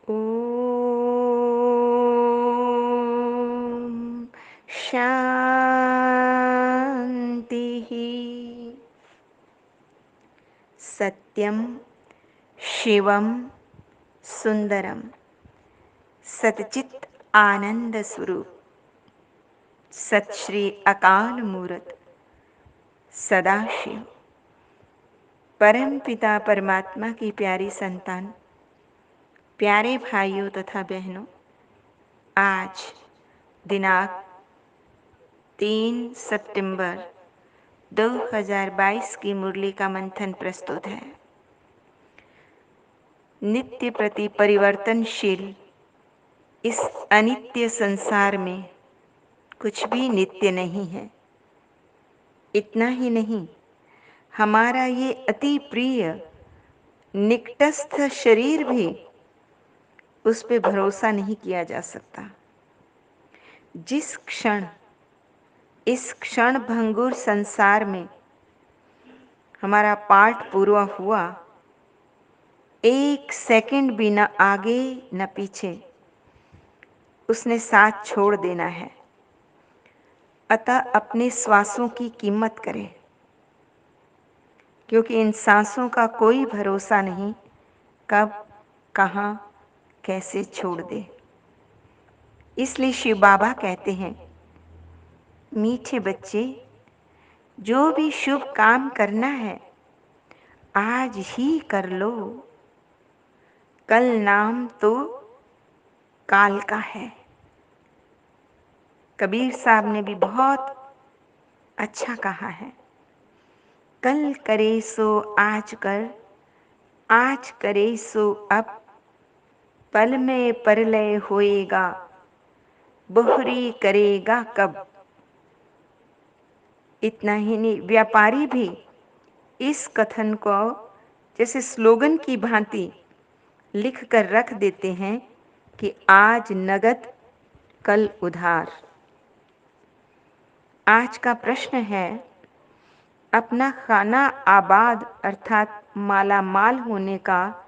ॐ शान्तिः। सत्यं शिवं सुंदरम सतचित आनंद स्वरूप सत श्री अकाल मूरत सदाशिव परम पिता परमात्मा की प्यारी संतान, प्यारे भाइयों तथा बहनों, आज दिनांक 3 सितंबर 2022 की मुरली का मंथन प्रस्तुत है। नित्य प्रति परिवर्तनशील इस अनित्य संसार में कुछ भी नित्य नहीं है। इतना ही नहीं, हमारा ये अति प्रिय निकटस्थ शरीर भी, उस पे भरोसा नहीं किया जा सकता। जिस क्षण इस क्षण भंगुर संसार में हमारा पाठ पूरा हुआ, एक सेकंड भी न आगे न पीछे उसने साथ छोड़ देना है। अतः अपने श्वासों की कीमत करें, क्योंकि इन सांसों का कोई भरोसा नहीं, कब कहाँ कैसे छोड़ दे। इसलिए शिव बाबा कहते हैं, मीठे बच्चे, जो भी शुभ काम करना है आज ही कर लो, कल नाम तो काल का है। कबीर साहब ने भी बहुत अच्छा कहा है, कल करे सो आज कर, आज करे सो अब, पल में परलय होएगा, बोहरी करेगा कब। इतना ही नहीं, व्यापारी भी इस कथन को जैसे स्लोगन की भांति लिख कर रख देते हैं कि आज नगद कल उधार। आज का प्रश्न है, अपना खाना आबाद अर्थात माला माल होने का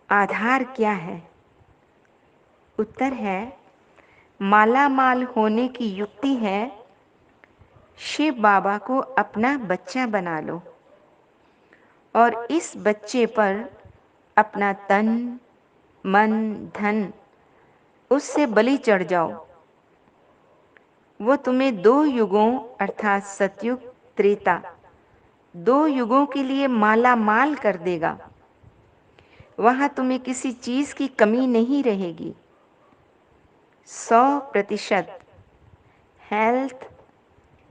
आधार क्या है? उत्तर है, माला माल होने की युक्ति है, शिव बाबा को अपना बच्चा बना लो और इस बच्चे पर अपना तन मन धन उससे बलि चढ़ जाओ। वो तुम्हें 2 युगों अर्थात सतयुग त्रेता 2 युगों के लिए माला माल कर देगा। वहां तुम्हें किसी चीज की कमी नहीं रहेगी। 100% हेल्थ,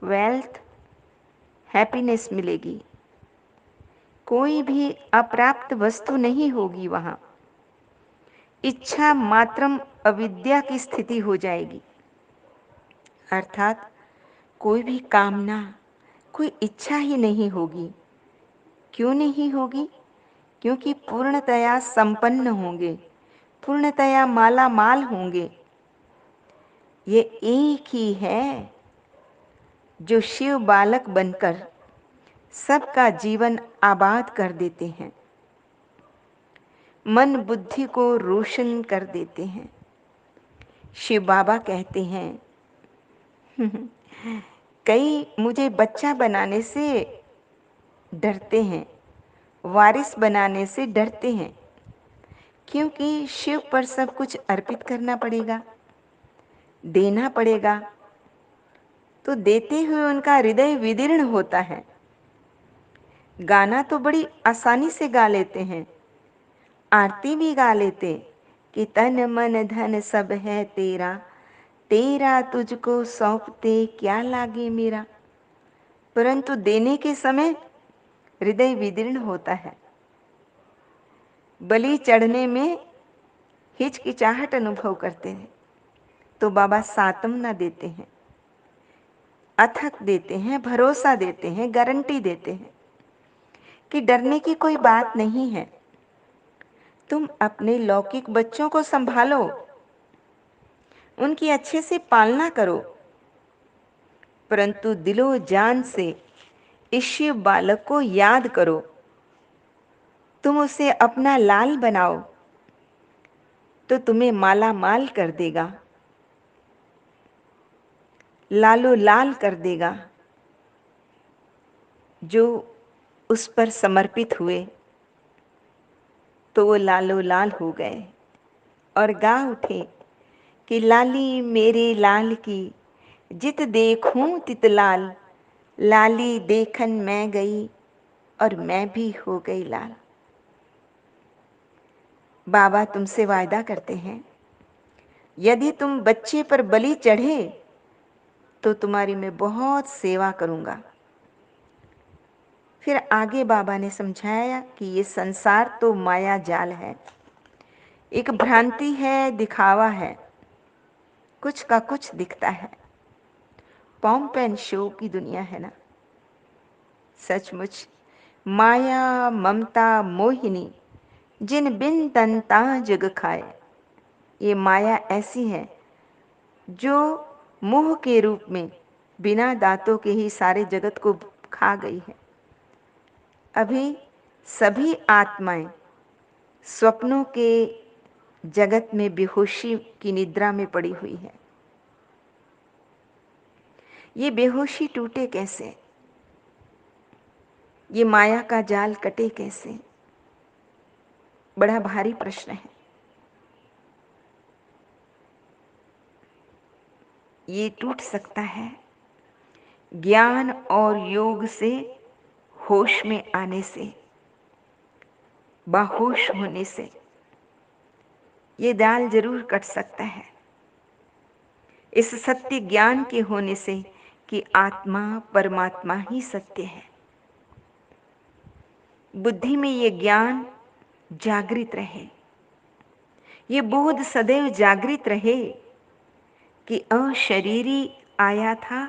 वेल्थ, हैप्पीनेस मिलेगी। कोई भी अप्राप्त वस्तु नहीं होगी। वहां इच्छा मात्रम अविद्या की स्थिति हो जाएगी, अर्थात कोई भी कामना, कोई इच्छा ही नहीं होगी। क्यों नहीं होगी? क्योंकि पूर्णतया संपन्न होंगे, पूर्णतया माला माल होंगे। ये एक ही है जो शिव बालक बनकर सबका जीवन आबाद कर देते हैं, मन बुद्धि को रोशन कर देते हैं। शिव बाबा कहते हैं, कई मुझे बच्चा बनाने से डरते हैं, वारिस बनाने से डरते हैं, क्योंकि शिव पर सब कुछ अर्पित करना पड़ेगा, देना पड़ेगा। तो देते हुए उनका हृदय विदीर्ण होता है। गाना तो बड़ी आसानी से गा लेते हैं, आरती भी गा लेते कि तन मन धन सब है तेरा, तेरा तुझको सौंपते क्या लागे मेरा। परंतु देने के समय हृदय विदीर्ण होता है, बलि चढ़ने में हिचकिचाहट अनुभव करते हैं। तो बाबा सातम न देते हैं, अथक देते हैं, भरोसा देते हैं, गारंटी देते हैं कि डरने की कोई बात नहीं है। तुम अपने लौकिक बच्चों को संभालो, उनकी अच्छे से पालना करो, परंतु दिलो जान से इस शिव बालक को याद करो। तुम उसे अपना लाल बनाओ, तो तुम्हें माला माल कर देगा, लालो लाल कर देगा। जो उस पर समर्पित हुए तो वो लालो लाल हो गए और गा उठे कि लाली मेरे लाल की, जित देखूं तित लाल, लाली देखन मैं गई और मैं भी हो गई लाल। बाबा तुमसे वायदा करते हैं, यदि तुम बच्चे पर बलि चढ़े तो तुम्हारी मैं बहुत सेवा करूंगा। फिर आगे बाबा ने समझाया कि ये संसार तो माया जाल है, एक भ्रांति है, दिखावा है, कुछ का कुछ दिखता है, पॉम्प एंड शो की दुनिया है ना। सचमुच माया ममता मोहिनी, जिन बिन तनता जग खाए। ये माया ऐसी है जो मोह के रूप में बिना दांतों के ही सारे जगत को खा गई है। अभी सभी आत्माएं स्वप्नों के जगत में बेहोशी की निद्रा में पड़ी हुई है। ये बेहोशी टूटे कैसे, ये माया का जाल कटे कैसे, बड़ा भारी प्रश्न है। ये टूट सकता है ज्ञान और योग से, होश में आने से, बाहोश होने से। ये जाल जरूर कट सकता है इस सत्य ज्ञान के होने से कि आत्मा परमात्मा ही सत्य है। बुद्धि में ये ज्ञान जागृत रहे, ये बोध सदैव जागृत रहे कि अशरीरी आया था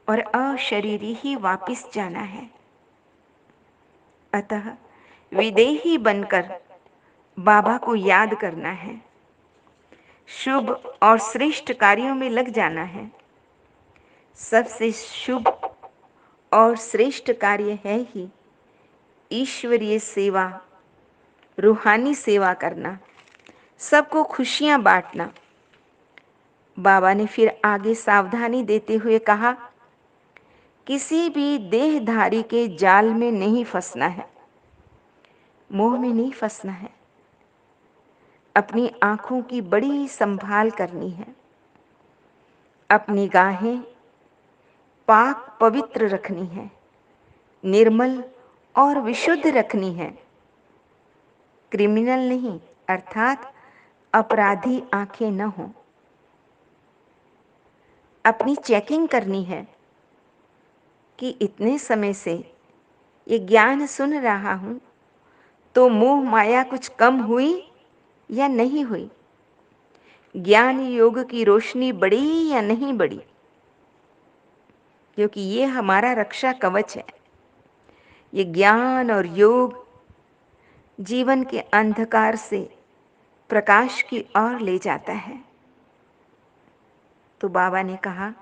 और अशरीरी ही वापस जाना है। अतः विदेही बनकर बाबा को याद करना है, शुभ और श्रेष्ठ कार्यों में लग जाना है। सबसे शुभ और श्रेष्ठ कार्य है ही ईश्वरीय सेवा, रूहानी सेवा करना, सबको खुशियां बांटना। बाबा ने फिर आगे सावधानी देते हुए कहा, किसी भी देहधारी के जाल में नहीं फंसना है, मोह में नहीं फंसना है। अपनी आंखों की बड़ी संभाल करनी है, अपनी गाहें पाक पवित्र रखनी है, निर्मल और विशुद्ध रखनी है। क्रिमिनल नहीं, अर्थात अपराधी आंखें न हो। अपनी चेकिंग करनी है कि इतने समय से ये ज्ञान सुन रहा हूं तो मोह माया कुछ कम हुई या नहीं हुई, ज्ञान योग की रोशनी बढ़ी या नहीं बढ़ी, क्योंकि ये हमारा रक्षा कवच है। ये ज्ञान और योग जीवन के अंधकार से प्रकाश की ओर ले जाता है। तो बाबा ने कहा,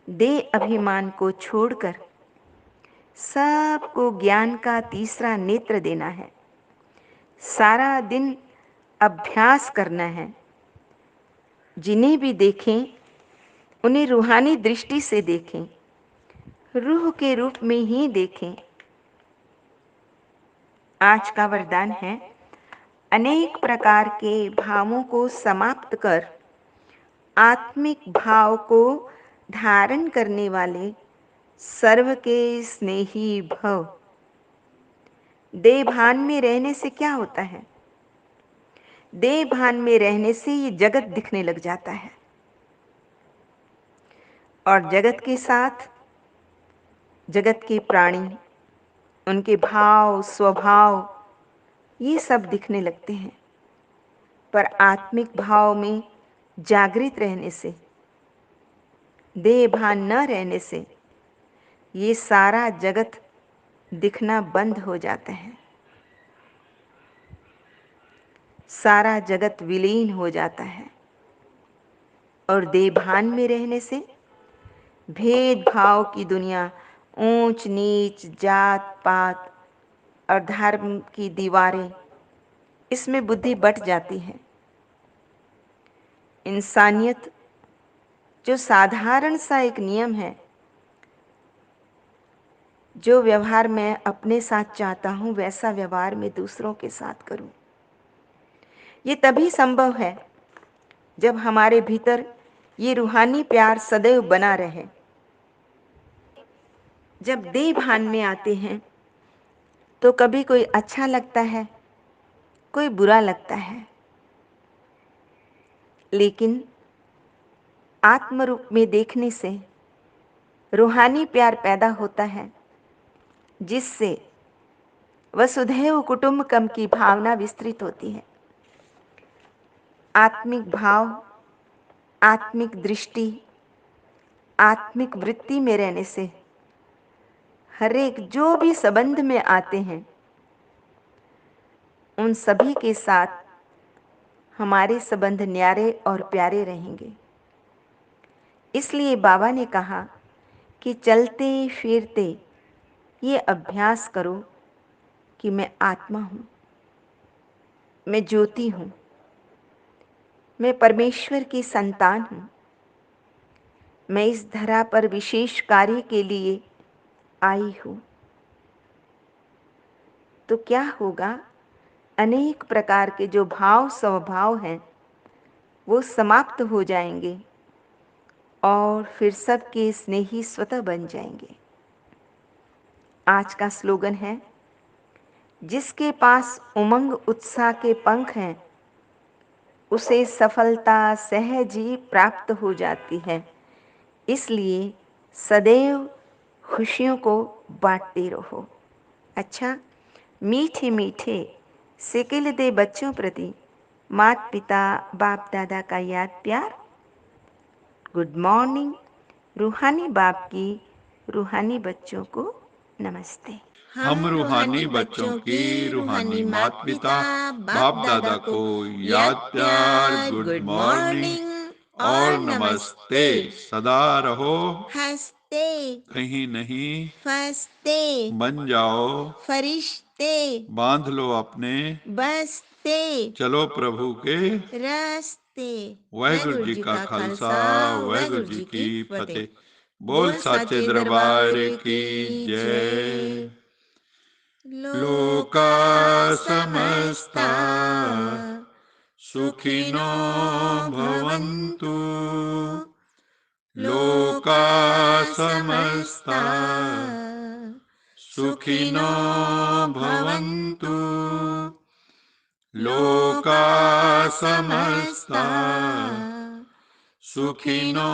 दे अभिमान को छोड़कर सबको ज्ञान का तीसरा नेत्र देना है। सारा दिन अभ्यास करना है। जिन्हें भी देखें उन्हें रूहानी दृष्टि से देखें, रूह के रूप में ही देखें। आज का वरदान है, अनेक प्रकार के भावों को समाप्त कर आत्मिक भाव को धारण करने वाले सर्व के स्नेही भव। देह भान में रहने से क्या होता है? देह भान में रहने से ये जगत दिखने लग जाता है और जगत के साथ जगत के प्राणी, उनके भाव स्वभाव ये सब दिखने लगते हैं। पर आत्मिक भाव में जागृत रहने से, देह भान न रहने से ये सारा जगत दिखना बंद हो जाता है। सारा जगत विलीन हो जाता है और देह भान में रहने से भेदभाव की दुनिया, ऊंच नीच, जात पात और धर्म की दीवारें, इसमें बुद्धि बट जाती है। इंसानियत जो साधारण सा एक नियम है, जो व्यवहार मैं अपने साथ चाहता हूँ वैसा व्यवहार मैं दूसरों के साथ करूँ। ये तभी संभव है जब हमारे भीतर ये रूहानी प्यार सदैव बना रहे। जब देह भान में आते हैं तो कभी कोई अच्छा लगता है, कोई बुरा लगता है, लेकिन आत्म रूप में देखने से रूहानी प्यार पैदा होता है, जिससे वसुधैव कुटुंबकम की भावना विस्तृत होती है। आत्मिक भाव, आत्मिक दृष्टि, आत्मिक वृत्ति में रहने से हर एक जो भी संबंध में आते हैं उन सभी के साथ हमारे संबंध न्यारे और प्यारे रहेंगे। इसलिए बाबा ने कहा कि चलते फिरते ये अभ्यास करो कि मैं आत्मा हूँ, मैं ज्योति हूँ, मैं परमेश्वर की संतान हूँ, मैं इस धरा पर विशेष कार्य के लिए आई हूँ। तो क्या होगा, अनेक प्रकार के जो भाव स्वभाव हैं वो समाप्त हो जाएंगे और फिर सबके स्नेही स्वतः बन जाएंगे। आज का स्लोगन है, जिसके पास उमंग उत्साह के पंख हैं उसे सफलता सहज ही प्राप्त हो जाती है। इसलिए सदैव खुशियों को बांटते रहो। अच्छा, मीठे मीठे सिकिल दे बच्चों प्रति माता पिता बाप दादा का याद प्यार। Good morning. रूहानी बाप की रूहानी बच्चों को नमस्ते। हम रूहानी बच्चों की रूहानी माता पिता बाप दादा को याद प्यार, गुड मॉर्निंग और नमस्ते। सदा रहो हंसते, कहीं नहीं फंसते, बन जाओ फरिश्ते, बांध लो अपने बसते, चलो प्रभु के रस्ते। वाहेगुरु जी का खालसा, वाहेगुरु जी की फतेह। बोल साचे दरबार की जय। लोका समस्ता सुखिनो भवन्तु, लोका समस्ता सुखिनो भवन्तु, लोका समस्ता सुखिनो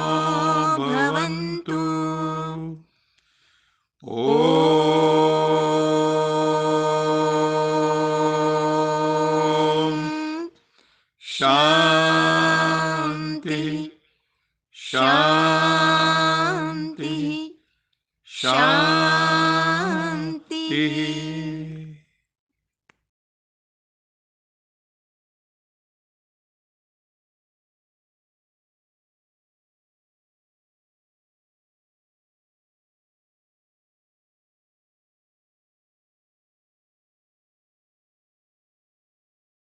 भवन्तु। ओम शांति शांति शांति।